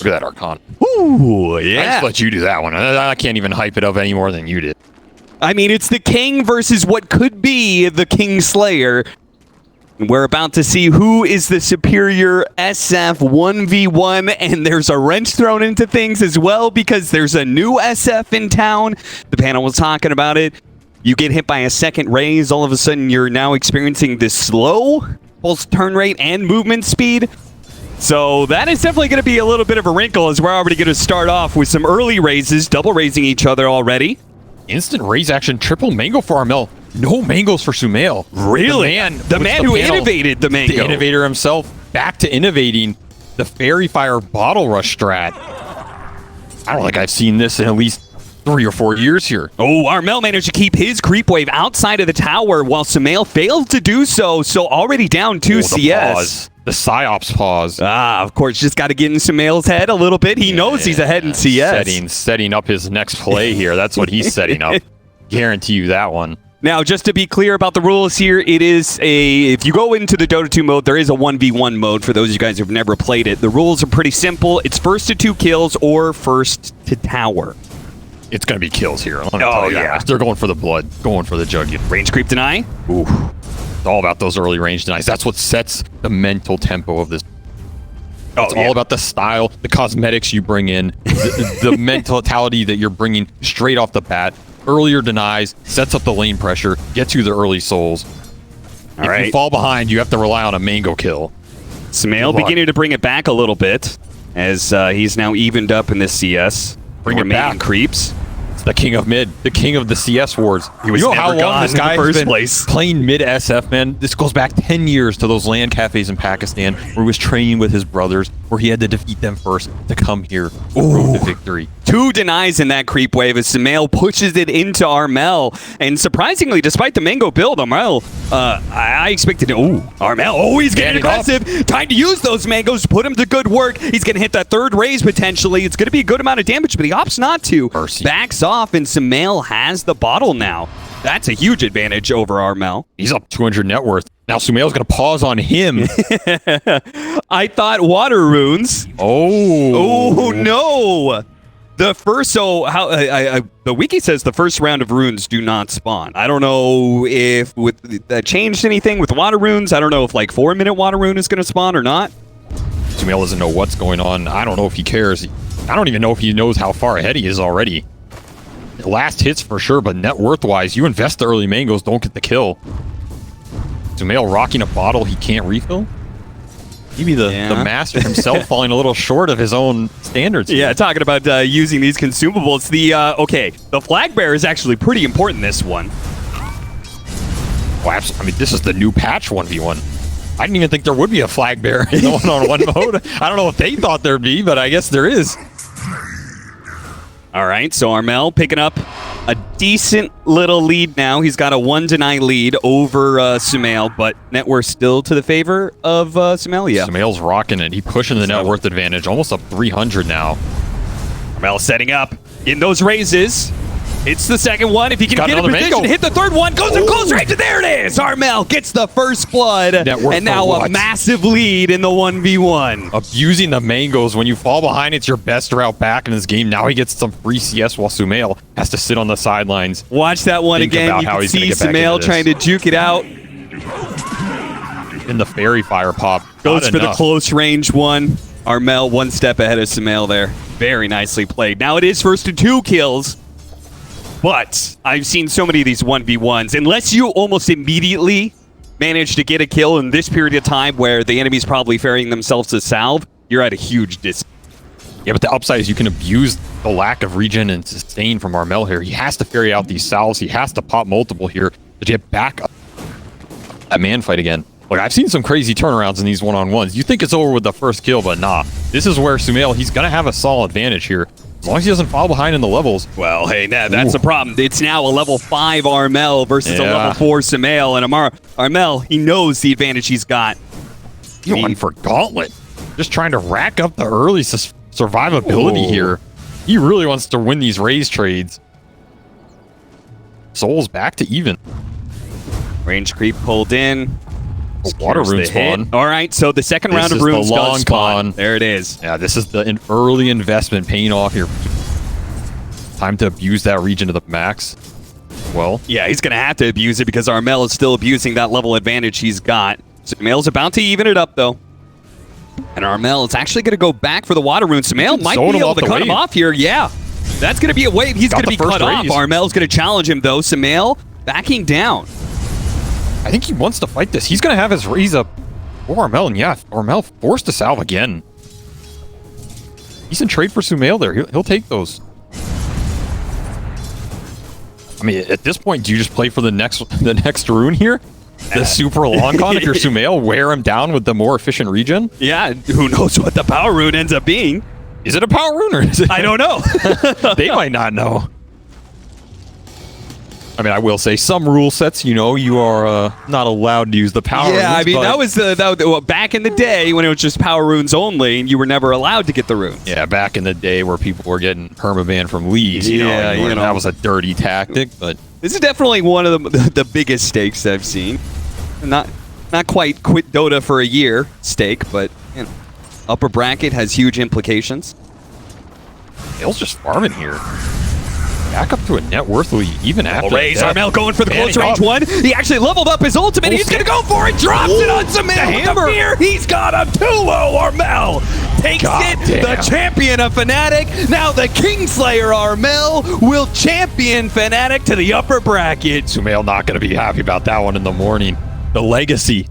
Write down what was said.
Look at that Archon. Ooh, I yeah. just let you do that one. I can't even hype it up any more than you did. I mean, it's the King versus what could be the King Slayer. We're about to see who is the superior SF 1v1, and there's a wrench thrown into things as well because there's a new SF in town. The panel was talking about it. You get hit by a second raise, all of a sudden you're now experiencing this slow pulse turn rate and movement speed. So that is definitely going to be a little bit of a wrinkle as we're already going to start off with some early raises, double raising each other already. Instant raise action, triple mango for ARMEL. No mangoes for SUMAIL. Really? The man who innovated the mango. The innovator himself, back to innovating the Fairy Fire Bottle Rush strat. I don't think I've seen this in at least 3 or 4 years here. Oh, ARMEL managed to keep his creep wave outside of the tower while SUMAIL failed to do so. So already down 2 CS. Pause. The Psyops pause. Of course, just got to get in SUMAIL's head a little bit. He knows he's ahead in CS. Setting up his next play here. That's what he's setting up. Guarantee you that one. Now, just to be clear about the rules here, it is if you go into the Dota 2 mode, there is a 1v1 mode for those of you guys who've never played it. The rules are pretty simple. It's first to 2 kills or first to tower. It's going to be kills here. Oh, yeah. They're going for the blood, going for the jugular. Range creep deny. Ooh. It's all about those early range denies. That's what sets the mental tempo of this. It's all about the style, the cosmetics you bring in, the mentality that you're bringing straight off the bat. Earlier denies, sets up the lane pressure, gets you the early souls. If you fall behind, you have to rely on a mango kill. SUMAIL beginning to bring it back a little bit as he's now evened up in this CS. Bring it back. Creeps. It's the king of mid, the king of the CS wars. He was never gone this guy in the first been place. Playing mid SF, man. This goes back 10 years to those LAN cafes in Pakistan where he was training with his brothers, where he had to defeat them first to come here to victory. 2 denies in that creep wave as SUMAIL pushes it into ARMEL. And surprisingly, despite the mango build, ARMEL, I expected to... ARMEL, he's getting aggressive. Time to use those mangoes to put him to good work. He's going to hit that 3rd raise potentially. It's going to be a good amount of damage, but he opts not to. Backs off, and SUMAIL has the bottle now. That's a huge advantage over ARMEL. He's up 200 net worth. Now SUMAIL's going to pause on him. I thought water runes. Oh, no. The first, the wiki says the first round of runes do not spawn. I don't know if that changed anything with water runes. I don't know if like 4-minute water rune is going to spawn or not. SUMAIL doesn't know what's going on. I don't know if he cares. I don't even know if he knows how far ahead he is already. Last hits for sure, but net worth-wise, you invest the early mangoes, don't get the kill. SUMAIL rocking a bottle he can't refill? Maybe the master himself falling a little short of his own standards. Yeah, talking about using these consumables. The flag bearer is actually pretty important this one. Oh, absolutely. I mean, this is the new patch 1v1. I didn't even think there would be a flag bearer in the one-on-one mode. I don't know what they thought there'd be, but I guess there is. All right, so ARMEL picking up a decent little lead now. He's got a 1 deny lead over SUMAIL, but net worth still to the favor of SUMAIL, yeah. SUMAIL's rocking it. He's pushing the net worth advantage, almost up 300 now. ARMEL setting up in those raises. It's the second one. If he can get in position, hit the 3rd one, goes in close range, and there it is! ARMEL gets the first blood, and now a massive lead in the 1v1. Abusing the mangoes. When you fall behind, it's your best route back in this game. Now he gets some free CS while SUMAIL has to sit on the sidelines. Watch that one again. You can see SUMAIL trying to juke it out. In the Fairy Fire pop. Goes for the close range one. ARMEL 1 step ahead of SUMAIL there. Very nicely played. Now it is first to 2 kills. But I've seen so many of these 1v1s. Unless you almost immediately manage to get a kill in this period of time where the enemy's probably ferrying themselves to salve, you're at a huge distance. Yeah, but the upside is you can abuse the lack of regen and sustain from ARMEL here. He has to ferry out these salves. He has to pop multiple here to get back up that man fight again. Look, I've seen some crazy turnarounds in these one-on-ones. You think it's over with the first kill, but nah. This is where SUMAIL, he's going to have a solid advantage here. As long as he doesn't fall behind in the levels. Well, hey, that's the problem. It's now a level 5 ARMEL versus a level 4 SUMAIL. And ARMEL, he knows the advantage he's got. He went for Gauntlet. Just trying to rack up the early survivability here. He really wants to win these raise trades. Soul's back to even. Range creep pulled in. Water Here's the rune spawn. hit. All right, so the second round of This is the runes long does spawn. con. There it is. Yeah, this is the early investment paying off here. Time to abuse that region to the max. Well, Yeah, he's going to have to abuse it because ARMEL is still abusing that level advantage he's got. SUMAIL's about to even it up, though. And ARMEL is actually going to go back for the water rune. SUMAIL might zone be him able off to the cut him wave. off here. Yeah, that's going to be a wave. He's Got going to the be first cut off. raise. ARMEL's going to challenge him, though. SUMAIL backing down. I think he wants to fight this. He's going to have his raise up for ARMEL, and yeah, ARMEL forced to salve again. Decent trade for SUMAIL there. He'll take those. I mean, at this point, do you just play for the next rune here? The super long con, if you're SUMAIL, wear him down with the more efficient regen? Yeah, who knows what the power rune ends up being? Is it a power rune or is it? I don't know. They might not know. I mean, I will say some rule sets, you are not allowed to use the power runes. Yeah, I mean, but- that was back in the day when it was just power runes only, and you were never allowed to get the runes. Yeah, back in the day where people were getting permaban from leagues, Yeah, you know, know. that was a dirty tactic, but This is definitely one of the biggest stakes I've seen. Not quite quit Dota for a year stake, but upper bracket has huge implications. Hale's just farming here. Back up to a net worth lead, even after Raise that. ARMEL going for the Panning close range up. one. He actually leveled up his ultimate. He's going to go for it. Drops it on SUMAIL with the hammer. fear. He's got him too low. ARMEL takes God it. damn. The champion of Fnatic. Now the Kingslayer ARMEL will champion Fnatic to the upper bracket. SUMAIL not going to be happy about that one in the morning. The legacy